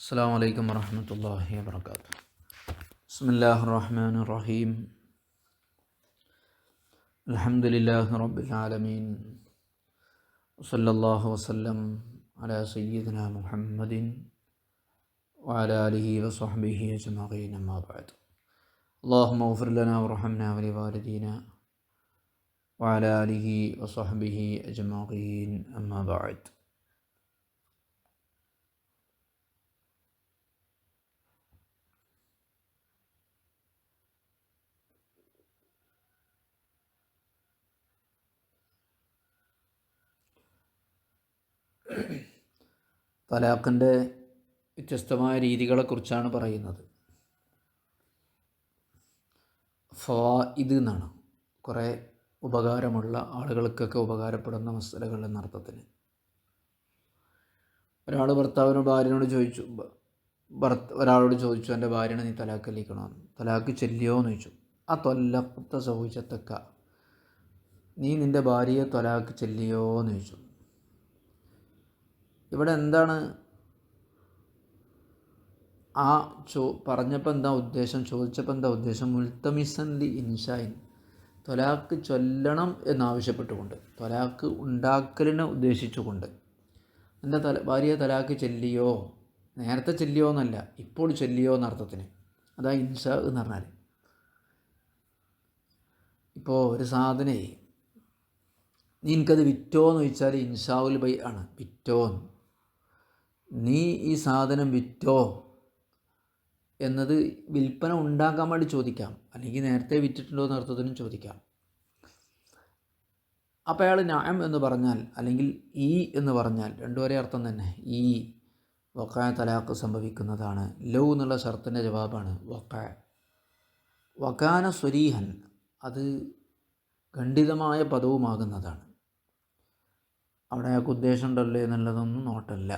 السلام عليكم ورحمة الله وبركاته. بسم الله الرحمن الرحيم. الحمد لله رب العالمين، وصلى الله وسلم على سيدنا محمد وعلى آله وصحبه أجمعين، أما بعد. اللهم اغفر لنا وارحمنا ولوالدينا وعلى آله وصحبه أجمعين، أما بعد. തലാഖിൻ്റെ വ്യത്യസ്തമായ രീതികളെക്കുറിച്ചാണ് പറയുന്നത്. ഫവായിദ് എന്നാണ്, കുറേ ഉപകാരമുള്ള ആളുകൾക്കൊക്കെ ഉപകാരപ്പെടുന്ന മസലകൾ എന്നർത്ഥത്തിന്. ഒരാളോട് ചോദിച്ചു എൻ്റെ ഭാര്യനെ നീ തലാഖ് ചൊല്ലിക്കണമെന്ന്. തലാഖ് ചൊല്ലിയോ എന്ന് ചോദിച്ചു. ആ തൊല്ലത്ത സൗചത്തക്ക, നീ നിൻ്റെ ഭാര്യയെ തലാഖ് ചൊല്ലിയോ എന്ന് ചോദിച്ചു. ഇവിടെ എന്താണ് പറഞ്ഞപ്പോൾ എന്താ ഉദ്ദേശം, ചോദിച്ചപ്പോൾ എന്താ ഉദ്ദേശം? മുൽത്തമിസൻ ലി ഇൻഷായിൻ, ത്വലാഖ് ചൊല്ലണം എന്നാവശ്യപ്പെട്ടുകൊണ്ട്, ത്വലാഖ് ഉണ്ടാക്കലിനെ ഉദ്ദേശിച്ചുകൊണ്ട്. എൻ്റെ ഭാര്യയെ തലാഖ് ചൊല്ലിയോ, നേരത്തെ ചൊല്ലിയോ എന്നല്ല, ഇപ്പോൾ ചൊല്ലിയോ എന്നർത്ഥത്തിന്. അതാ ഇൻഷാ എന്ന് പറഞ്ഞാൽ. ഇപ്പോൾ ഒരു സാധനേ നീ എനിക്കത് വിറ്റോ എന്ന് ചോദിച്ചാൽ ഇൻഷാഉൽ ബൈ ആണ്, വിറ്റോ. നീ ഈ സാധനം വിറ്റോ എന്നത് വിൽപ്പന ഉണ്ടാക്കാൻ വേണ്ടി ചോദിക്കാം, അല്ലെങ്കിൽ നേരത്തെ വിറ്റിട്ടുണ്ടോ എന്ന അർത്ഥത്തിനും ചോദിക്കാം. അപ്പോൾ അയാൾ നഅം എന്ന് പറഞ്ഞാൽ, അല്ലെങ്കിൽ ഈ എന്ന് പറഞ്ഞാൽ രണ്ടും ഒരേ അർത്ഥം തന്നെ. ഈ വഖഅ തലാഖ് സംഭവിക്കുന്നതാണ്. ലൗ എന്നുള്ള ഷർത്തിൻ്റെ ജവാബാണ് വഖഅ. വകാന സ്വരീഹൻ, അത് ഖണ്ഡിതമായ പദവുമാകുന്നതാണ്. അവിടെ അയാൾക്ക് ഉദ്ദേശം ഉണ്ടല്ലോ എന്നുള്ളതൊന്നും നോട്ടല്ല.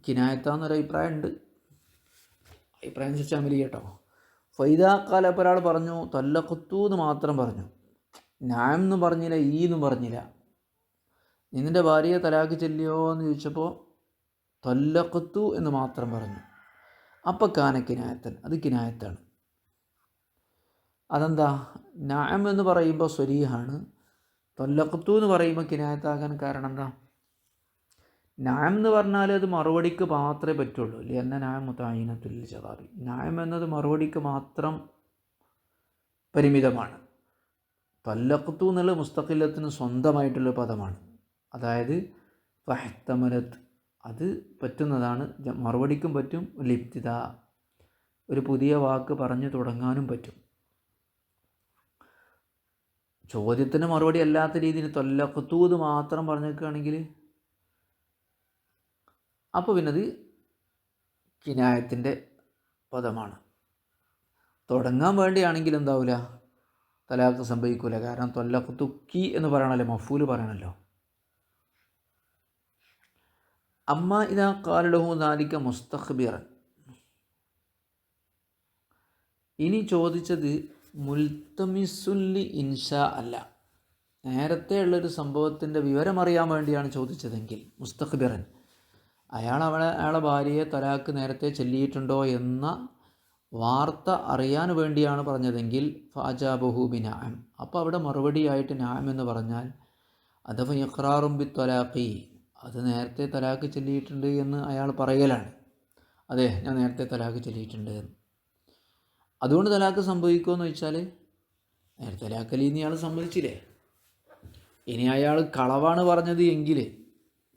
കിനായത്താന്നൊരു അഭിപ്രായം ഉണ്ട്, അഭിപ്രായം ചോദിച്ചാൽ മതി കേട്ടോ. ഫൈദാക്കാല ഇപ്പോൾ ഒരാൾ പറഞ്ഞു തല്ലഖത്തു എന്ന് മാത്രം പറഞ്ഞു, നഅം എന്ന് പറഞ്ഞില്ല, ഈ എന്നും പറഞ്ഞില്ല. നിന്റെ ഭാര്യയെ തലാഖ് ചൊല്ലിയോ എന്ന് ചോദിച്ചപ്പോൾ തല്ലഖത്തു എന്ന് മാത്രം പറഞ്ഞു. അപ്പം കാന കിനായത്തൻ, അത് കിനായത്താണ്. അതെന്താ? നഅം എന്ന് പറയുമ്പോൾ സ്വരീഹാണ്, തല്ലഖത്തു എന്ന് പറയുമ്പോൾ കിനായത്താകാൻ കാരണം എന്താ? നഅം എന്ന് പറഞ്ഞാൽ അത് മറുപടിക്ക് മാത്രമേ പറ്റുള്ളൂ. ലിഅന്ന നഅം മുതഅയ്യിനത്തുൽ ജവാബി, നഅം എന്നത് മറുപടിക്ക് മാത്രം പരിമിതമാണ്. തല്ലഖ്തു എന്നുള്ളത് മുസ്തഖില്ലത്തിന് സ്വന്തമായിട്ടുള്ള പദമാണ്. അതായത് ഫഹ്തമലത്ത്, അത് പറ്റുന്നതാണ്, മറുപടിക്കും പറ്റും. ലിബ്തിദാ, ഒരു പുതിയ വാക്ക് പറഞ്ഞു തുടങ്ങാനും പറ്റും. ചോദ്യത്തിന് മറുപടി അല്ലാത്ത രീതിയിൽ തല്ലഖ്തു എന്ന് മാത്രം പറഞ്ഞേക്കുകയാണെങ്കിൽ അപ്പോൾ പിന്നെ അത് കിനായത്തിൻ്റെ പദമാണ്. തുടങ്ങാൻ വേണ്ടിയാണെങ്കിൽ എന്താവില്ല, തലാഖ് സംഭവിക്കില്ല. കാരണം തൊല്ലഖ്തുക്കി എന്ന് പറയണല്ലോ, മഫൂല് പറയണല്ലോ. അമ്മ ഇദാ ഖാല ലഹു ദാലിക മുസ്തഖ്ബിറൻ, ഇനി ചോദിച്ചത് മുൽത്തമിസുല്ലി ഇൻഷാ അല്ല, നേരത്തെ ഉള്ളൊരു സംഭവത്തിൻ്റെ വിവരമറിയാൻ വേണ്ടിയാണ് ചോദിച്ചതെങ്കിൽ മുസ്തഖ്ബിറൻ, അയാളെ ഭാര്യയെ തലാഖ് നേരത്തെ ചൊല്ലിയിട്ടുണ്ടോ എന്ന വാർത്ത അറിയാൻ വേണ്ടിയാണ് പറഞ്ഞതെങ്കിൽ ഫഅജാബഹു ബിനഅം, അപ്പോൾ അവിടെ മറുപടിയായിട്ട് നഅം എന്ന് പറഞ്ഞാൽ അഥവാ ഇഖ്റാറും ബി ത്വലാഖി, അത് നേരത്തെ തലാഖ് ചൊല്ലിയിട്ടുണ്ട് എന്ന് അയാൾ പറയലാണ്. അതെ, ഞാൻ നേരത്തെ തലാഖ് ചൊല്ലിയിട്ടുണ്ട് എന്ന്. അതുകൊണ്ട് തലാഖ് സംഭവിക്കുമെന്ന് ചോദിച്ചാൽ നേരത്തെ തലാഖ് ഇനി അയാൾ സമ്മതിച്ചില്ലേ. ഇനി അയാൾ കളവാണ് പറഞ്ഞത് എങ്കിൽ,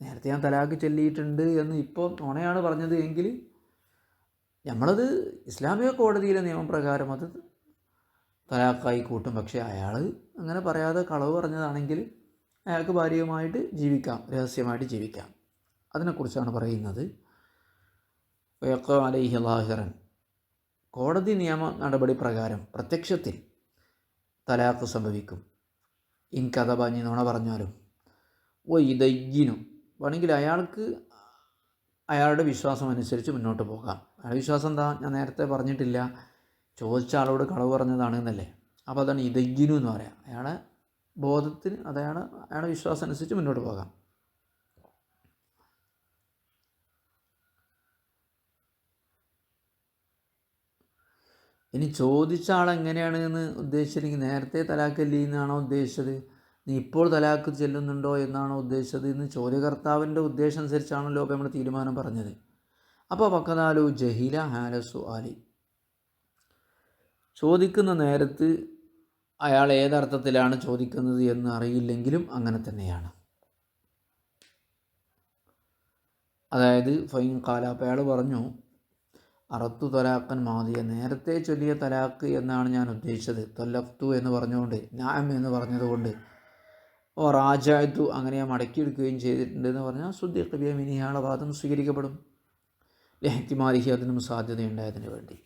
നേരത്തെ ഞാൻ തലാഖ് ചൊല്ലിയിട്ടുണ്ട് എന്ന് ഇപ്പോൾ നുണയാണ് പറഞ്ഞത് എങ്കിൽ, നമ്മളത് ഇസ്ലാമിക കോടതിയിലെ നിയമപ്രകാരം അത് തലാഖായി കൂട്ടും. പക്ഷേ അയാൾ അങ്ങനെ പറയാതെ കളവ് പറഞ്ഞതാണെങ്കിൽ അയാൾക്ക് ഭാര്യയുമായിട്ട് ജീവിക്കാം, രഹസ്യമായിട്ട് ജീവിക്കാം. അതിനെക്കുറിച്ചാണ് പറയുന്നത്. വയഖഉ അലൈഹി ളാഹിറൻ, കോടതി നിയമ നടപടി പ്രകാരം പ്രത്യക്ഷത്തിൽ തലാഖ് സംഭവിക്കും. ഇൻ കദബ, ഇനി നുണ പറഞ്ഞാലും. വയുദയ്യിനു, വേണമെങ്കിൽ അയാൾക്ക് അയാളുടെ വിശ്വാസം അനുസരിച്ച് മുന്നോട്ട് പോകാം. അയാളുടെ വിശ്വാസം എന്താ? ഞാൻ നേരത്തെ പറഞ്ഞിട്ടില്ല, ചോദിച്ച ആളോട് കളവ് പറഞ്ഞതാണ് എന്നല്ലേ. അപ്പോൾ അതാണ് ഇദയ്യിനു എന്ന് പറയാം. അയാളെ ബോധത്തിന്, അയാളുടെ വിശ്വാസം അനുസരിച്ച് മുന്നോട്ട് പോകാം. ഇനി ചോദിച്ച ആളെങ്ങനെയാണ് എന്ന് ഉദ്ദേശിച്ചില്ലെങ്കിൽ നേരത്തെ തലാഖല്ലി എന്നാണോ ഉദ്ദേശിച്ചത്, നീ ഇപ്പോൾ തലാഖ് ചെല്ലുന്നുണ്ടോ എന്നാണോ ഉദ്ദേശിച്ചത് എന്ന് ചോദ്യകർത്താവിൻ്റെ ഉദ്ദേശം അനുസരിച്ചാണല്ലോ അപ്പോൾ നമ്മൾ തീരുമാനം പറഞ്ഞത്. അപ്പോൾ പക്കതാലു ജഹില ഹാലസു ആലി, ചോദിക്കുന്ന നേരത്ത് അയാൾ ഏതർത്ഥത്തിലാണ് ചോദിക്കുന്നത് എന്ന് അറിയില്ലെങ്കിലും അങ്ങനെ തന്നെയാണ്. അതായത് ഫൈൻ കാല, അപ്പോൾ അയാൾ പറഞ്ഞു അറത്തു തലാഖൻ മാദിയ, നേരത്തെ ചൊല്ലിയ തലാഖ് എന്നാണ് ഞാൻ ഉദ്ദേശിച്ചത്. തൊല്ലഖ്തു എന്ന് പറഞ്ഞുകൊണ്ട്, നാം എന്ന് പറഞ്ഞതുകൊണ്ട്, ഓ റാജായത്തു അങ്ങനെ ഞാൻ മടക്കിയെടുക്കുകയും ചെയ്തിട്ടുണ്ട് എന്ന് പറഞ്ഞാൽ സുദ്ദീഖ് ബിയമിനി, അയാളുടെ വാദം സ്വീകരിക്കപ്പെടും. ലഹ്തിമാലിഹി, അതിനും സാധ്യതയുണ്ടായതിന് വേണ്ടി.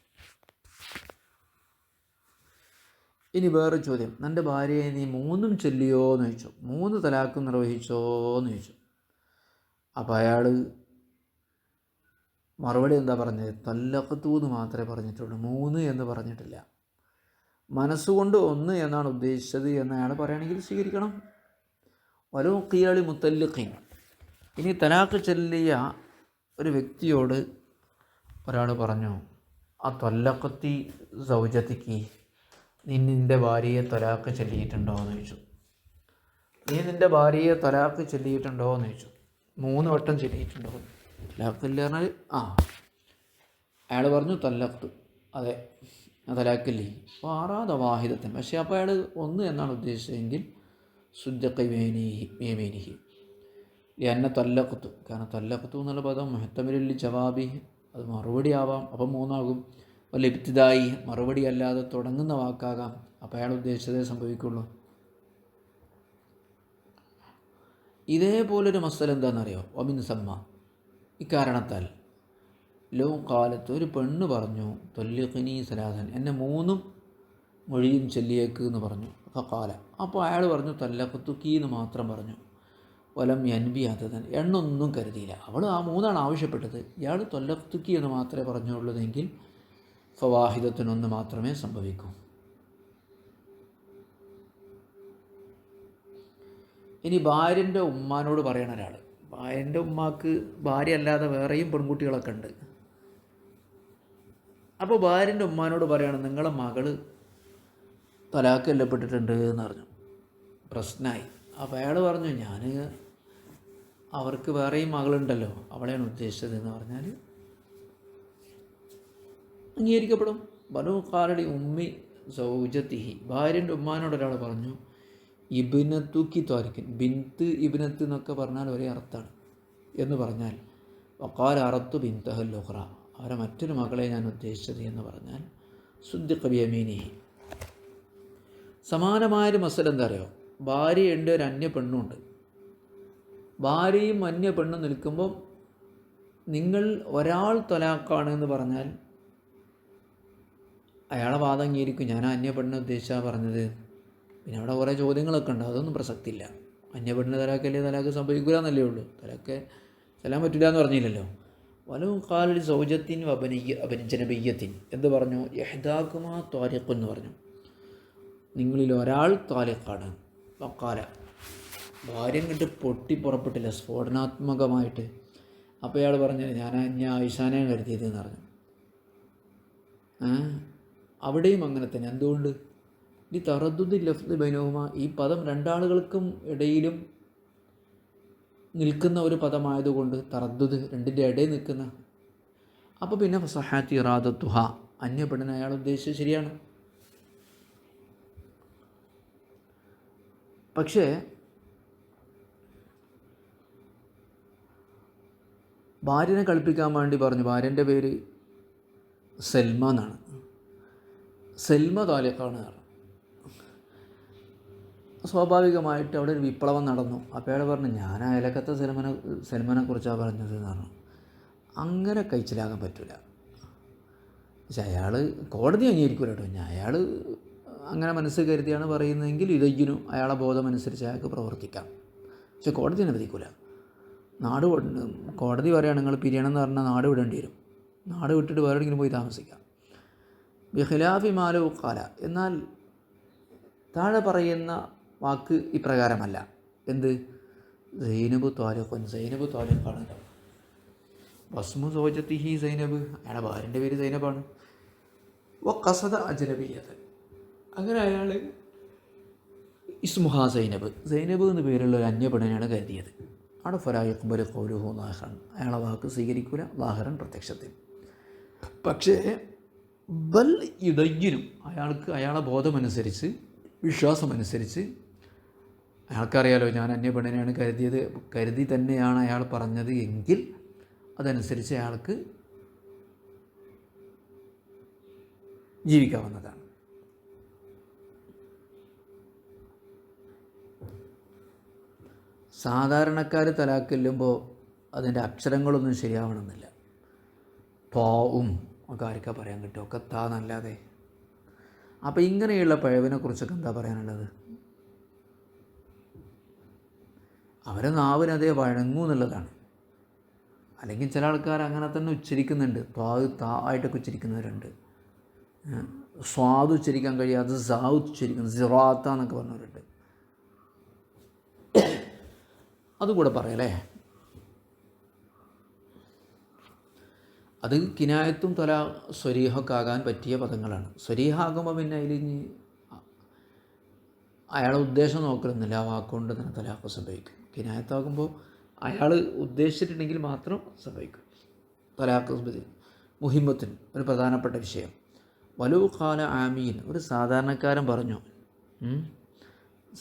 ഇനി വേറെ ചോദ്യം, നിൻ്റെ ഭാര്യയെ നീ 3 ചൊല്ലിയോ എന്ന് ചോദിച്ചു, 3 തലാഖും നിർവഹിച്ചോ എന്ന് ചോദിച്ചു. അപ്പോൾ അയാൾ മറുപടി എന്താ പറഞ്ഞത്? തല്ലഖത്തു എന്ന് മാത്രമേ പറഞ്ഞിട്ടുള്ളൂ, 3 എന്ന് പറഞ്ഞിട്ടില്ല. മനസ്സുകൊണ്ട് 1 എന്നാണ് ഉദ്ദേശിച്ചത് എന്ന് അയാൾ പറയുകയാണെങ്കിൽ സ്വീകരിക്കണം. വലോ ഖിയാളി മുത്തല്ലിഖീൻ, ഇനി തലാഖ് ചൊല്ലിയ ഒരു വ്യക്തിയോട് ഒരാൾ പറഞ്ഞു, ആ തൊല്ലഖത്തി സൗജത്തിക്ക്, നീ നിൻ്റെ ഭാര്യയെ തൊലാഖ് ചൊല്ലിയിട്ടുണ്ടോ എന്ന് ചോദിച്ചു. നീ നിൻ്റെ ഭാര്യയെ തൊലാഖ് ചൊല്ലിയിട്ടുണ്ടോ എന്ന് ചോദിച്ചു. 3 വട്ടം ചൊല്ലിയിട്ടുണ്ടോ? തലാഖില്ല പറഞ്ഞാൽ അയാൾ പറഞ്ഞു തല്ലഖ്തു, അതെ തലാഖില്ലേ. അപ്പോൾ ആറാദ വാഹിദത്തിന്, പക്ഷേ അപ്പോൾ അയാൾ 1 എന്നാണ് ഉദ്ദേശിച്ചതെങ്കിൽ സുദ്ദഖ ബിയമീനിഹി ലിഅന്ന തല്ലഖ്തു, കാരണം തല്ലഖ്തു എന്നുള്ള പദം മുഹ്തമിലുൽ ജവാബി, അത് മറുപടി ആവാം, അപ്പം 3 ആകും. വല്ല ഇബ്തിദായി, മറുപടി അല്ലാതെ തുടങ്ങുന്ന വാക്കാകാം, അപ്പോൾ അയാൾ ഉദ്ദേശിച്ചതേ സംഭവിക്കുള്ളൂ. ഇതേപോലൊരു മസല എന്താണെന്നറിയോ? ഒമിൻ സമ്മ, ഇക്കാരണത്താൽ ലോ കാലത്ത് ഒരു പെണ്ണ് പറഞ്ഞു തൊല്ലിഖിനി സലാസൻ, എന്നെ 3 മൊഴിയും ചൊല്ലിയേക്ക് എന്ന് പറഞ്ഞു. ഫഖാല, അപ്പോൾ അയാൾ പറഞ്ഞു തല്ലഖ്തുക്കി എന്ന് മാത്രം പറഞ്ഞു. വലം യൻബി അതൻ, എണ്ണൊന്നും കരുതിയില്ല. അവൾ ആ 3 ആവശ്യപ്പെട്ടത്, ഇയാൾ തൊല്ലഖ്തുക്കി എന്ന് മാത്രമേ പറഞ്ഞുള്ളതെങ്കിൽ ഫവാഹിദത്തിനൊന്ന് മാത്രമേ സംഭവിക്കൂ. ഇനി ഭാര്യൻ്റെ ഉമ്മാനോട് പറയണ ഒരാൾ, ഭാര്യൻ്റെ ഉമ്മാക്ക് ഭാര്യ അല്ലാതെ വേറെയും പെൺകുട്ടികളൊക്കെ ഉണ്ട്. അപ്പോൾ ഭാര്യൻ്റെ ഉമ്മാനോട് പറയണം, നിങ്ങളെ മകൾ തലാഖ് കൊല്ലപ്പെട്ടിട്ടുണ്ട് എന്ന് പറഞ്ഞു. പ്രശ്നമായി. അപ്പോൾ അയാൾ പറഞ്ഞു, ഞാൻ അവർക്ക് വേറെയും മകളുണ്ടല്ലോ, അവളെയാണ് ഉദ്ദേശിച്ചത് എന്ന് പറഞ്ഞാൽ അംഗീകരിക്കപ്പെടും. ബനു ഖാലടി ഉമ്മി സൗജത്തിഹി, ഭാര്യൻ്റെ ഉമ്മാനോട് ഒരാൾ പറഞ്ഞു ഇബ്നത്തുക്കി ത്വാരിക്കൻ, ബിൻത്ത് ഇബ്നത്ത് എന്നൊക്കെ പറഞ്ഞാൽ ഒരേ അർത്ഥമാണ് എന്ന് പറഞ്ഞാൽ വഖാല അറത്തു ബിൻതഹൽ ഉഖ്റ, അവരെ മറ്റൊരു മകളെ ഞാൻ ഉദ്ദേശിച്ചത് എന്ന് പറഞ്ഞാൽ സുദ്ദിഖ ബിയമീനിഹി. സമാനമായൊരു മസല എന്താ അറിയോ? ഭാര്യയുണ്ട്, ഒരു അന്യ പെണ്ണുണ്ട്. ഭാര്യയും അന്യ പെണ്ണും നിൽക്കുമ്പം നിങ്ങൾ ഒരാൾ തൊലാഖാണ് എന്ന് പറഞ്ഞാൽ അയാളെ വാദം അംഗീകരിക്കും, ഞാൻ അന്യ പെണ്ണ് ഉദ്ദേശിച്ചാണ് പറഞ്ഞത്. പിന്നെ അവിടെ കുറേ ചോദ്യങ്ങളൊക്കെ ഉണ്ട്, അതൊന്നും പ്രസക്തിയില്ല. അന്യ പെണ്ണ് തലാഖല്ലേ, തലാഖ് സംഭവിക്കുക എന്നല്ലേ ഉള്ളൂ, തലാഖ് ചെല്ലാൻ പറ്റില്ല എന്ന് പറഞ്ഞില്ലല്ലോ. വലവും കാലൊരു സൗജത്തിൻ അപനിജനബയ്യത്തിൻ എന്ത് പറഞ്ഞു? യഹ്ദാക്കുമാ ത്വാരിഖ് എന്ന് പറഞ്ഞു, നിങ്ങളിൽ ഒരാൾ ത്വാലിഖാണ്. വക്കാല, ഭാര്യ കണ്ടിട്ട് പൊട്ടി പുറപ്പെട്ടില്ല സ്ഫോടനാത്മകമായിട്ട്. അപ്പോൾ അയാൾ പറഞ്ഞു, ഞാൻ ആയിഷാനെ കരുതിയത് എന്ന് പറഞ്ഞു. അവിടെയും അങ്ങനെ തന്നെ. എന്തുകൊണ്ട്? ഈ തറദ്ദുദ് ലഫ്ദ് ബൈനഹുമ, ഈ പദം 2 ആളുകൾക്കും ഇടയിലും നിൽക്കുന്ന ഒരു പദമായതുകൊണ്ട് തറദ്ദുദ് 2ൻ്റെ ഇടയിൽ നിൽക്കുന്ന. അപ്പോൾ പിന്നെ ഫസഹാത്തി ഇറാദത്തുഹ, അന്യ പെണ്ണിനെ അയാൾ ഉദ്ദേശിച്ചത് ശരിയാണ്. പക്ഷേ ഭാര്യനെ കളിപ്പിക്കാൻ വേണ്ടി പറഞ്ഞു, ഭാര്യൻ്റെ പേര് സൽമ എന്നാണ്, സൽമ താലിഖാണ് പറഞ്ഞു. സ്വാഭാവികമായിട്ട് അവിടെ ഒരു വിപ്ലവം നടന്നു. അപ്പോൾ അയാൾ പറഞ്ഞു, ഞാൻ അയലക്കത്തെ സൽമാനെ കുറിച്ചാണ് പറഞ്ഞത് എന്ന് പറഞ്ഞു. അങ്ങനെ കഴിച്ചിലാകാൻ പറ്റില്ല. പക്ഷെ അയാൾ കോടതി അംഗീകരിക്കൂല കേട്ടോ. അയാൾ അങ്ങനെ മനസ്സ് കരുതിയാണ് പറയുന്നതെങ്കിൽ ഇതൊയ്യനും അയാളെ ബോധമനുസരിച്ച് അയാൾക്ക് പ്രവർത്തിക്കാം. പക്ഷെ കോടതി അനുവദിക്കൂല. കോടതി പറയുകയാണ് നിങ്ങൾ പിരിയണം എന്ന് പറഞ്ഞാൽ നാട് വിടേണ്ടി വരും, നാട് വിട്ടിട്ട് വേറെ എവിടെയെങ്കിലും പോയി താമസിക്കാം. ബിഖിലാഫി മാലു ഖാല, എന്നാൽ താഴെ പറയുന്ന വാക്ക് ഇപ്രകാരമല്ല. എന്ത്? സൈനബ് ത്വാലിഖുൻ, സൈനബ് ത്വാലിഖാണ്. വസ്മു സൗജത്തിഹി സൈനബ്, അയാളുടെ ഭാര്യൻ്റെ പേര് സൈനബാണ്. കസദ അജ്നബിയ്യതൻ, അങ്ങനെ അയാൾ ഇസ്മുഹ സൈനബ്, സൈനബ് എന്ന് പേരുള്ള ഒരു അന്യപെണ്ണിനെയാണ് കരുതിയത്. അവിടെ ഫലാ യഖ്ബൽ ഖൗലുഹു ലാഹിറൻ, അയാളെ വാക്ക് സ്വീകരിക്കൂല, ലാഹിറൻ പ്രത്യക്ഷത്തിൽ. പക്ഷേ ബൽ യുദയ്യിനും, അയാൾക്ക് അയാളെ ബോധമനുസരിച്ച്, വിശ്വാസമനുസരിച്ച്, അയാൾക്കറിയാലോ ഞാൻ അന്യപെണ്ണിനെയാണ് കരുതി തന്നെയാണ് അയാൾ പറഞ്ഞത് എങ്കിൽ അതനുസരിച്ച് അയാൾക്ക് ജീവിക്കാവുന്നതാണ്. സാധാരണക്കാർ തലാക്ക് ചെല്ലുമ്പോൾ അതിൻ്റെ അക്ഷരങ്ങളൊന്നും ശരിയാവണമെന്നില്ല. താവും ഒക്കെ ആർക്കാ പറയാൻ കിട്ടും, ഒക്കെ താ എന്നല്ലാതെ. അപ്പോൾ ഇങ്ങനെയുള്ള പിഴവിനെ കുറിച്ചൊക്കെ എന്താ പറയാനുള്ളത്? അവരെ നാവിനതേ വഴങ്ങൂ എന്നുള്ളതാണ്. അല്ലെങ്കിൽ ചില ആൾക്കാർ അങ്ങനെ തന്നെ ഉച്ചരിക്കുന്നുണ്ട്, താ ആയിട്ടൊക്കെ ഉച്ചരിക്കുന്നവരുണ്ട്. സ്വാദ് ഉച്ചരിക്കാൻ കഴിയാതെ സാ ഉച്ചരിക്കുന്നത്, സിറാത്ത എന്നൊക്കെ പറഞ്ഞവരുണ്ട്. അതുകൂടെ പറയല്ലേ. അത് കിനായത്തും സ്വരീഹൊക്കെ ആകാൻ പറ്റിയ പദങ്ങളാണ്. സ്വരീഹാകുമ്പോൾ പിന്നെ അതിൽ അയാളെ ഉദ്ദേശം നോക്കണമെന്നില്ല, ആ വാക്കുകൊണ്ട് തന്നെ തലാഖ് സംഭവിക്കും. കിനായത്താകുമ്പോൾ അയാൾ ഉദ്ദേശിച്ചിട്ടുണ്ടെങ്കിൽ മാത്രം സംഭവിക്കും. തലാഖ് മുഹിമ്മത്തിന് ഒരു പ്രധാനപ്പെട്ട വിഷയം. വലു ഖാല ആമീൻ, ഒരു സാധാരണക്കാരൻ പറഞ്ഞു.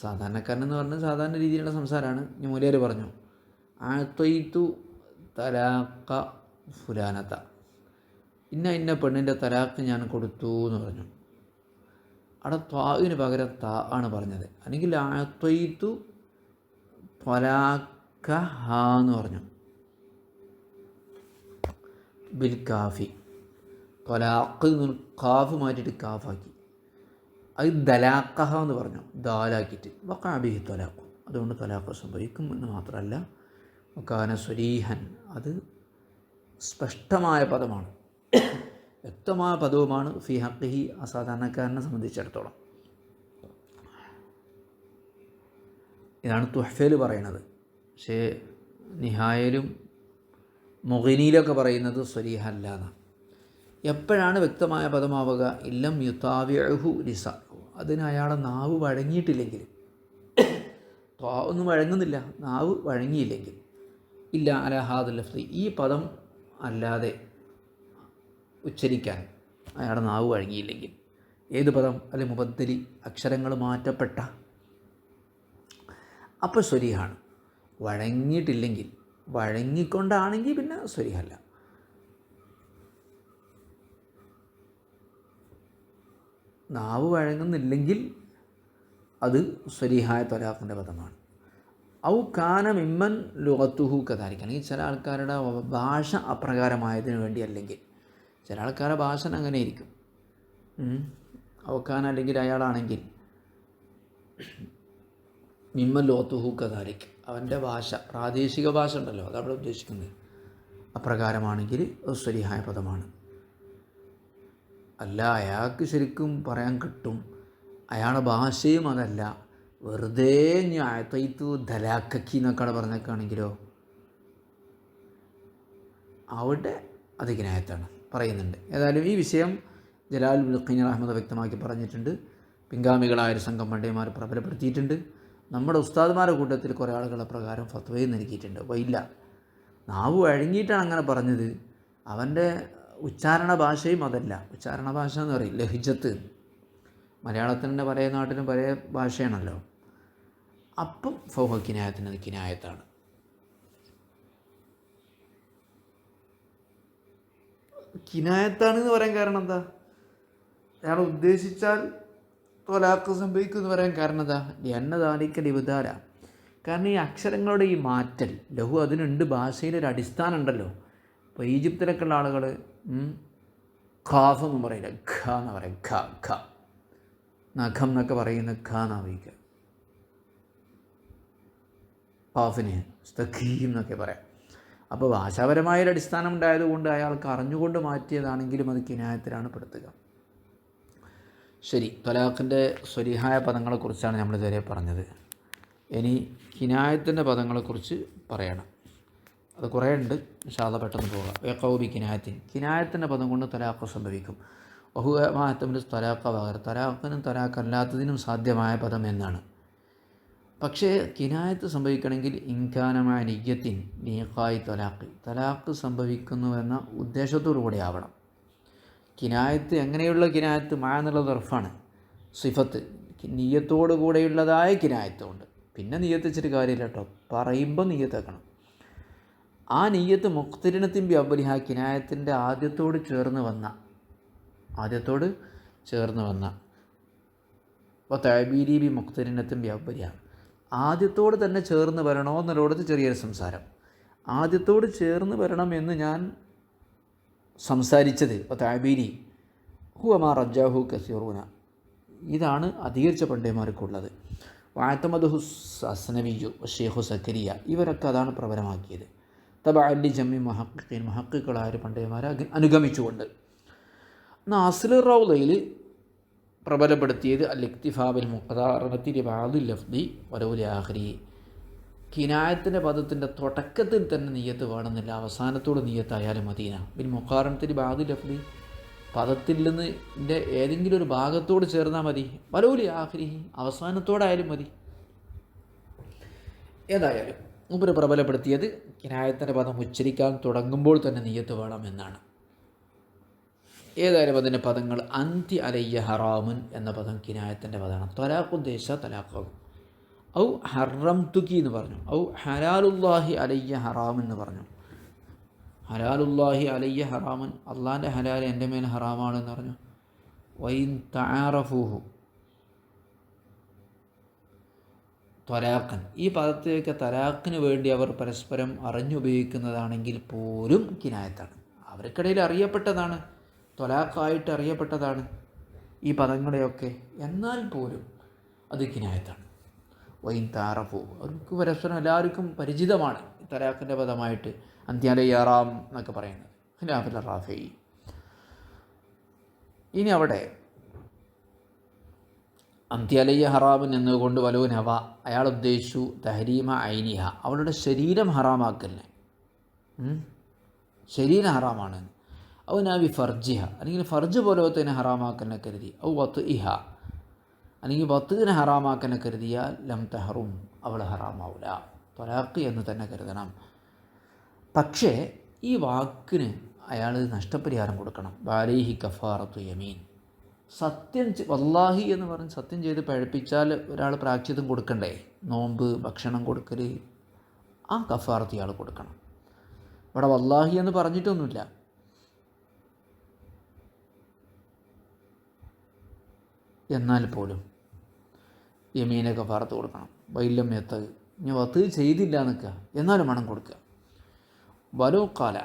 സാധാരണക്കാരൻ എന്ന് പറഞ്ഞാൽ സാധാരണ രീതിയിലുള്ള സംസാരമാണ്. ഇനി മൂലയർ പറഞ്ഞു, ആത്വയ്തു തലാഖ ഫുലാനത്ത, ഇന്ന പെണ്ണിൻ്റെ തലാഖ് ഞാൻ കൊടുത്തു എന്ന് പറഞ്ഞു. അവിടെ ത്വാവിന് പകരം താ ആണ് പറഞ്ഞത്. അല്ലെങ്കിൽ ആത്വയ്തു ത്വലാഖ ഹ എന്ന് പറഞ്ഞു, ബിൽ കാഫി. ത്വലാഖ് കാഫ് മാറ്റിയിട്ട് കാഫാക്കി. അത് ദലാഖഹ എന്ന് പറഞ്ഞു, ദാലാക്കിയിട്ട്. വഖഅബിഹി ത്വലാഖ്, അതുകൊണ്ട് ത്വലാഖ് സംഭവിക്കും എന്ന് മാത്രമല്ല, വകാന സ്വരീഹൻ, അത് സ്പഷ്ടമായ പദമാണ്, വ്യക്തമായ പദവുമാണ്. ഫി ഹഖിഹി, അസാധാരണക്കാരനെ സംബന്ധിച്ചിടത്തോളം. ഇതാണ് തുഹ്ഫയിൽ പറയണത്. പക്ഷേ നിഹായയിലും മുഗനിയിലൊക്കെ പറയുന്നത് സ്വരീഹല്ല എന്നാണ്. എപ്പോഴാണ് വ്യക്തമായ പദമാവുക? ഇല്ലം യുതാവിഉഹു ലിസാനുഹു, അതിന് അയാളെ നാവ് വഴങ്ങിയിട്ടില്ലെങ്കിൽ. ഒന്നും വഴങ്ങുന്നില്ല, നാവ് വഴങ്ങിയില്ലെങ്കിൽ. ഇല്ല അല ഹാദൽ ലഫ്ദ്, ഈ പദം അല്ലാതെ ഉച്ചരിക്കാൻ അയാളുടെ നാവ് വഴങ്ങിയില്ലെങ്കിൽ. ഏത് പദം? അല്ലെ മുബദ്ദലി, അക്ഷരങ്ങൾ മാറ്റപ്പെട്ട. അപ്പോൾ സ്വരീഹാണ്. വഴങ്ങിയിട്ടില്ലെങ്കിൽ, വഴങ്ങിക്കൊണ്ടാണെങ്കിൽ പിന്നെ സ്വരീഹല്ല. നാവ് വഴങ്ങുന്നില്ലെങ്കിൽ അത് സ്വരീഹായ ത്വലാഖിൻ്റെ പദമാണ്. ഔ കാന മിമ്മൻ ലുഗത്തുഹു കദാലിക, അല്ലെങ്കിൽ ചില ആൾക്കാരുടെ ഭാഷ അപ്രകാരമായതിനു വേണ്ടി, അല്ലെങ്കിൽ ചില ആൾക്കാരുടെ ഭാഷ അങ്ങനെ ഇരിക്കും. ഔ കാന, അല്ലെങ്കിൽ അയാളാണെങ്കിൽ മിമ്മൻ ലുഗത്തുഹു കദാലിക, അവൻ്റെ ഭാഷ, പ്രാദേശിക ഭാഷ ഉണ്ടല്ലോ, അതവിടെ ഉദ്ദേശിക്കുന്നത്, അപ്രകാരമാണെങ്കിൽ അത് സ്വരീഹായ പദമാണ്. അല്ല അയാൾക്ക് ശരിക്കും പറയാൻ കിട്ടും, അയാളുടെ ഭാഷയും അതല്ല, വെറുതെ ഞായത്തൈത്തു ദലാക്കി എന്നൊക്കെ പറഞ്ഞേക്കാണെങ്കിലോ അവിടെ അത് കിനായത്താണ്, പറയുന്നുണ്ട്. ഏതായാലും ഈ വിഷയം ജലാൽ ഉൽ അഹമ്മദ് വ്യക്തമാക്കി പറഞ്ഞിട്ടുണ്ട്. പിൻഗാമികളായൊരു സംഘം പണ്ഡിതന്മാർ പ്രബലപ്പെടുത്തിയിട്ടുണ്ട്. നമ്മുടെ ഉസ്താദ്മാരുടെ കൂട്ടത്തിൽ കുറേ ആളുകളെ പ്രകാരം ഫത്വയും നൽകിയിട്ടുണ്ട്. അപ്പോൾ ഇല്ല, നാവ് വഴങ്ങിയിട്ടാണ് അങ്ങനെ പറഞ്ഞത്, അവൻ്റെ ഉച്ചാരണ ഭാഷയും അതല്ല. ഉച്ചാരണ ഭാഷ എന്ന് പറയും ലഹിജത്ത്, മലയാളത്തിൻ്റെ പല നാട്ടിലും പല ഭാഷയാണല്ലോ. അപ്പം ഫൗഹ കിനായത്തിന് അത് കിനായത്താണ്. കിനായത്താണെന്ന് പറയാൻ കാരണം എന്താ? അയാൾ ഉദ്ദേശിച്ചാൽ ത്വലാഖ് സംഭവിക്കും എന്ന് പറയാൻ കാരണം എന്താ? എന്നതാലിക്കൽ ഇബ്ദാല, കാരണം ഈ അക്ഷരങ്ങളുടെ ഈ മാറ്റൽ, ലഹു അതിനുണ്ട്, ഭാഷയിലൊരു അടിസ്ഥാനം ഉണ്ടല്ലോ. ഇപ്പോൾ ഈജിപ്തിലൊക്കെ ഉള്ള ആളുകൾ ഖാഫ് ഒന്നും പറയില്ല, ഖ എന്ന് പറയും. ഖ ഖ, നഖം എന്നൊക്കെ പറയുന്ന ഖ എന്നാവിക്കുക. ഖാഫിന് സ്തഖീം എന്നൊക്കെ പറയാം. അപ്പോൾ ഭാഷാപരമായൊരു അടിസ്ഥാനം ഉണ്ടായതുകൊണ്ട് അയാൾക്ക് അറിഞ്ഞുകൊണ്ട് മാറ്റിയതാണെങ്കിലും അത് കിനായത്തിലാണ് പെടുത്തുക. ശരി, ത്വലാഖിൻ്റെ സ്വരീഹായ പദങ്ങളെക്കുറിച്ചാണ് നമ്മളിതുവരെ പറഞ്ഞത്. ഇനി കിനായത്തിൻ്റെ പദങ്ങളെക്കുറിച്ച് പറയണം. അത് കുറേ ഉണ്ട്, ഇൻഷാ അല്ലാഹ് പെട്ടെന്ന് പോകാം. യഖൗബി കിനായത്തിൻ, കിനായത്തിൻ്റെ പദം കൊണ്ട് ത്വലാഖ് സംഭവിക്കും. ബഹു മാറ്റമിൽ തലാഖ പകരം തലാഖിനും തലാഖല്ലാത്തതിനും സാധ്യമായ പദം എന്നാണ്. പക്ഷേ കിനായത്ത് സംഭവിക്കണമെങ്കിൽ ഇൻകാനമായ നിയ്യത്തിൻ നീക്കായി തലാഖ് സംഭവിക്കുന്നുവെന്ന ഉദ്ദേശത്തോടു കൂടി ആവണം. കിനായത്ത് എങ്ങനെയുള്ള കിനായത്ത് എന്നുള്ള ദർഫാണ്, സിഫത്ത് നിയ്യത്തോടു കൂടെയുള്ളതായ കിനായത്തുണ്ട്. പിന്നെ നിയ്യത്ത് വെച്ചിട്ട് കാര്യമില്ല കേട്ടോ, പറയുമ്പോൾ നിയ്യത്ത് വെക്കണം. ആ നിയ്യത്ത് മുഖ്തിരിനത്തിൻ ബി ആ കിനായത്തിൻ്റെ ആദ്യത്തോട് ചേർന്ന് വന്ന അപ്പോൾ തഅബീരി ബി മുഖ്തിരിനത്തിൻ ബി അവലിഹ, ആദ്യത്തോട് തന്നെ ചേർന്ന് വരണോ എന്നുള്ളടത്ത് ചെറിയൊരു സംസാരം. ആദ്യത്തോട് ചേർന്ന് വരണം എന്ന് ഞാൻ സംസാരിച്ചത് അപ്പോൾ തഅബീരി ഹുവമാ റജ്ജാഹു കസീറൂന, ഇതാണ് അധികരിച്ച പണ്ഡിതന്മാർക്കുള്ളത്. വാത്തമദഹു അസ്നവിയു ഷെയ്ഖു സക്കരിയ, ഇവരൊക്കെ അതാണ് പ്രബലമാക്കിയത്. തബഅലി ജമ്മി മുഹഖിഖുകളായ പണ്ഡിതന്മാരെ അനുഗമിച്ചുകൊണ്ട്. നാസിർ റൗളയിൽ പ്രബലപ്പെടുത്തിയത് അൽ-ഇക്തിഫാ ബിൽ മുഖതാറനത്തി ലിബഅദിൽ ലഫ്ദി വലൗ ലിആഖിരി, കിനായത്തിൻ്റെ പദത്തിൻ്റെ തുടക്കത്തിൽ തന്നെ നിയ്യത്ത് വേണമെന്നില്ല, അവസാനത്തോട് നിയ്യത്തായാലും മദീന. ബിൽ മുഖാറനത്തി ലിബഅദിൽ ലഫ്ദി, പദത്തിൽ നിന്ന് ഏതെങ്കിലും ഒരു ഭാഗത്തോട് ചേർന്നാൽ മതി. വലൗ ലിആഖിരി, അവസാനത്തോടായാലും മതി. ഏതായാലും മുമ്പ് പ്രബലപ്പെടുത്തിയത് കിനായത്തിൻ്റെ പദം ഉച്ചരിക്കാൻ തുടങ്ങുമ്പോൾ തന്നെ നിയ്യത്ത് വേണമെന്നാണ്. ഏതായാലും അതിൻ്റെ പദങ്ങൾ അന്തി അലയ്യ ഹറാമുൻ എന്ന പദം കിനായത്തിൻ്റെ പദമാണ്. ത്വലാഖുദ്ദേശ തലാഖാവും. ഔ ഹറം തുക്കി എന്ന് പറഞ്ഞു. ഔ ഹലാലുല്ലാഹി അലയ്യ ഹറാം എന്ന് പറഞ്ഞു. ഹലാലുല്ലാഹി അലയ്യ ഹറാമുൻ, അള്ളാൻ്റെ ഹലാൽ എൻ്റെ മേൽ ഹറാമാണെന്ന് പറഞ്ഞു. വൈൻ തആറഫൂഹു ത്വലാഖൻ, ഈ പദത്തേക്ക് തലാഖിന് വേണ്ടി അവർ പരസ്പരം അറിഞ്ഞുപയോഗിക്കുന്നതാണെങ്കിൽ പോലും കിനായത്താണ്. അവർക്കിടയിൽ അറിയപ്പെട്ടതാണ്, ത്വലാഖായിട്ട് അറിയപ്പെട്ടതാണ് ഈ പദങ്ങളെയൊക്കെ, എന്നാൽ പോലും അത് കിനായത്താണ്. വൈൻ താറഫു, അവർക്ക് പരസ്പരം എല്ലാവർക്കും പരിചിതമാണ് തലാഖിൻ്റെ പദമായിട്ട് അന്ത്യാലയ്യാറാം എന്നൊക്കെ പറയുന്നത്. ഖിലാഫുൽ റാഫി. ഇനി അവിടെ അന്ത്യാലയ്യ ഹറാമൻ എന്നുകൊണ്ട് വലോ നവ, അയാൾ ഉദ്ദേശിച്ചു തഹരീമ ഐനിഹ, അവളുടെ ശരീരം ഹറാമാക്കലിനെ, ശരീരം ഹറാമാണ്. ഔ നാവി ഫർജിഹ, അല്ലെങ്കിൽ ഫർജ് പോലത്തെ ഹറാമാക്കലിനെ കരുതി. ഔ വത്ത് ഇഹ, അല്ലെങ്കിൽ വത്തുവിനെ ഹറാമാക്കലിനെ കരുതിയാൽ ലം തഹറും, അവൾ ഹറാമാവില്ല, ത്വലാഖ് എന്ന് തന്നെ കരുതണം. പക്ഷേ ഈ വാക്കിന് അയാൾ നഷ്ടപരിഹാരം കൊടുക്കണം. ബാലിഹി കഫാറത്തു യമീൻ, സത്യം വല്ലാഹി എന്ന് പറഞ്ഞ് സത്യം ചെയ്ത് പഴപ്പിച്ചാൽ ഒരാൾ പ്രായശ്ചിത്തം കൊടുക്കണ്ടേ? നോമ്പ്, ഭക്ഷണം കൊടുക്കൽ, ആ കഫാറത്ത് ഇയാൾ കൊടുക്കണം. ഇവിടെ വല്ലാഹി എന്ന് പറഞ്ഞിട്ടൊന്നുമില്ല. എന്നാൽ പോലും യമീനെ കഫാറത്ത് കൊടുക്കണം. വൈലം എത്ത, ഇനി വത്ത് ചെയ്തില്ല നിൽക്കുക, എന്നാലും വേണം കൊടുക്കുക. വലോ കാല,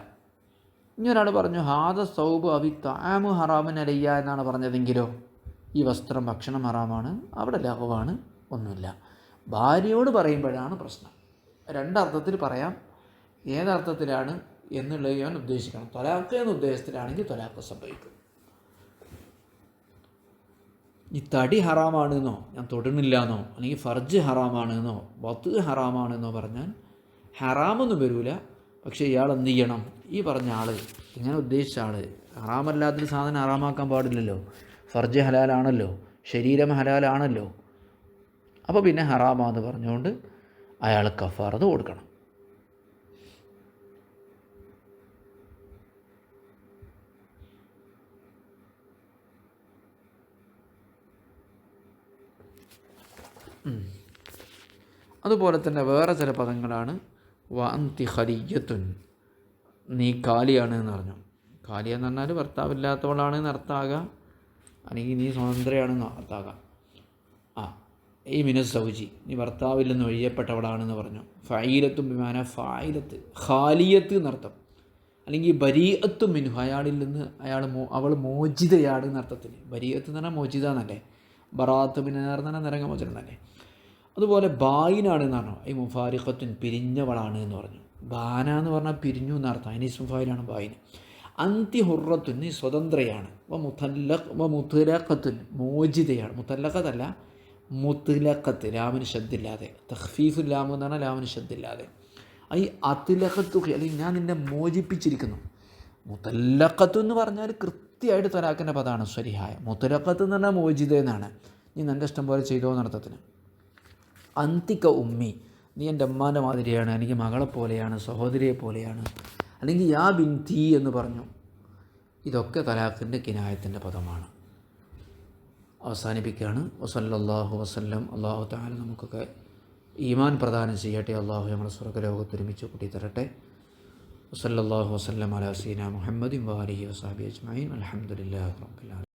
ഇനി ഒരാൾ പറഞ്ഞു ഹാദ സൗബ് അബി താമു ഹറാമൻ അലയ്യ എന്നാണ് പറഞ്ഞതെങ്കിലോ, ഈ വസ്ത്രം, ഭക്ഷണം ഹറാമാണ്, അവിടെ ലഹവാണ്, ഒന്നുമില്ല. ഭാര്യയോട് പറയുമ്പോഴാണ് പ്രശ്നം. രണ്ടർത്ഥത്തിൽ പറയാം, ഏതർത്ഥത്തിലാണ് എന്നുള്ളത് ഞാൻ ഉദ്ദേശിക്കണം. ത്വലാഖ് എന്ന ഉദ്ദേശത്തിലാണെങ്കിൽ ത്വലാഖ് സംഭവിക്കും. ഈ തടി ഹറാമാണെന്നോ, ഞാൻ തൊടുന്നില്ല എന്നോ, അല്ലെങ്കിൽ ഫർജ് ഹറാമാണെന്നോ, വത്ത് ഹറാമാണെന്നോ പറഞ്ഞാൽ ഹറാമൊന്നും വരില്ല. പക്ഷേ ഇയാൾ എന്ത് ചെയ്യണം? ഈ പറഞ്ഞ ആൾ, ഇങ്ങനെ ഉദ്ദേശിച്ച ആൾ, ഹറാമല്ലാത്തൊരു സാധനം ഹറാമാക്കാൻ പാടില്ലല്ലോ. ഫർജ് ഹലാലാണല്ലോ, ശരീരം ഹലാലാണല്ലോ. അപ്പോൾ പിന്നെ ഹറാമാന്ന് പറഞ്ഞുകൊണ്ട് അയാൾ കഫാറത്ത് കൊടുക്കണം. അതുപോലെ തന്നെ വേറെ ചില പദങ്ങളാണ് വഅന്തി ഖലിയ്യത്തുൻ, നീ കാലിയാണ് എന്ന് പറഞ്ഞു. കാലിയ എന്ന് പറഞ്ഞാൽ ഭർത്താവില്ലാത്തവളാണെന്ന് അർത്ഥമാകാം, അല്ലെങ്കിൽ നീ സ്വതന്ത്രയാണെന്ന് അർത്ഥമാകാം. ഈ മിനസ് സൗജി, നീ ഭർത്താവിൽ നിന്ന് ഒഴിയപ്പെട്ടവളാണെന്ന് പറഞ്ഞു. ഫഈലത്തും ബിമാന ഫായിലത്ത്, ഖാലിയത്ത് എന്നർത്ഥം. അല്ലെങ്കിൽ ബരീഅത്തും മിൻഹു, അയാളിൽ നിന്ന് അവൾ മോചിതയാണ് എന്നർത്ഥത്തിൽ. ബരീഅത്ത് എന്ന് പറഞ്ഞാൽ മോചിത എന്നല്ലേ, ബറാത്ത് പിന്നെ പറഞ്ഞാൽ നരകമോചനം തന്നെ. അതുപോലെ ബായിനാണ് എന്നാണോ, ഈ മുഫാരിഖത്തുൻ, പിരിഞ്ഞവളാണ് എന്ന് പറഞ്ഞു. ബാന എന്ന് പറഞ്ഞാൽ പിരിഞ്ഞു എന്നർത്ഥം, അതിന് മുഫായിലാണ് ബായിന്. അന്തി ഹുറത്തുൻ, നീ സ്വതന്ത്രയാണ്. മുത്തലഖത്തുൻ, മോചിതയാണ്. മുത്തല്ലഖത്തല്ല, മുത്തലഖത്ത്, ലാമിന് ശബ്ദില്ലാതെ. തഖ്ഫീഫുൽ ലാം എന്ന് പറഞ്ഞാൽ ലാമിന് ശബ്ദില്ലാതെ. ഈ അതിലഖത്തു, അല്ലെങ്കിൽ ഞാൻ നിന്നെ മോചിപ്പിച്ചിരിക്കുന്നു. മുത്തല്ലഖത്തു എന്ന് പറഞ്ഞാൽ കൃത്യമായിട്ട് തലാഖിൻ്റെ പദമാണ് സ്വരിഹായ. മുത്തലഖത്ത് എന്ന് പറഞ്ഞാൽ മോചിത എന്നാണ്, നീ നിൻ്റെ ഇഷ്ടം പോലെ ചെയ്തോ എന്നർത്ഥത്തിന്. അന്തിക ഉമ്മി, നീ എൻ്റെ അമ്മാൻ്റെ മാതിരിയാണ്, എനിക്ക് മകളെ പോലെയാണ്, സഹോദരിയെ പോലെയാണ്, അല്ലെങ്കിൽ യാ ബിൻതി എന്ന് പറഞ്ഞു. ഇതൊക്കെ തലാഖിൻ്റെ കിനായത്തിൻ്റെ പദമാണ്. അവസാനിപ്പിക്കുകയാണ്. വസല്ലല്ലാഹു വസല്ലം. അല്ലാഹു തആല നമുക്കൊക്കെ ഈമാൻ പ്രദാനം ചെയ്യട്ടെ. അല്ലാഹു നമ്മളെ സ്വർഗ്ഗലോകത്ത് ഒരുമിച്ച് കൂട്ടിത്തരട്ടെ. വസല്ലല്ലാഹു വസല്ലം അലാ സയ്യിദിനാ മുഹമ്മദിൻ വആലിഹി വസഹ്ബിഹി അജ്മഈൻ. അൽഹംദുലില്ലാഹി റബ്ബിൽ ആലമീൻ.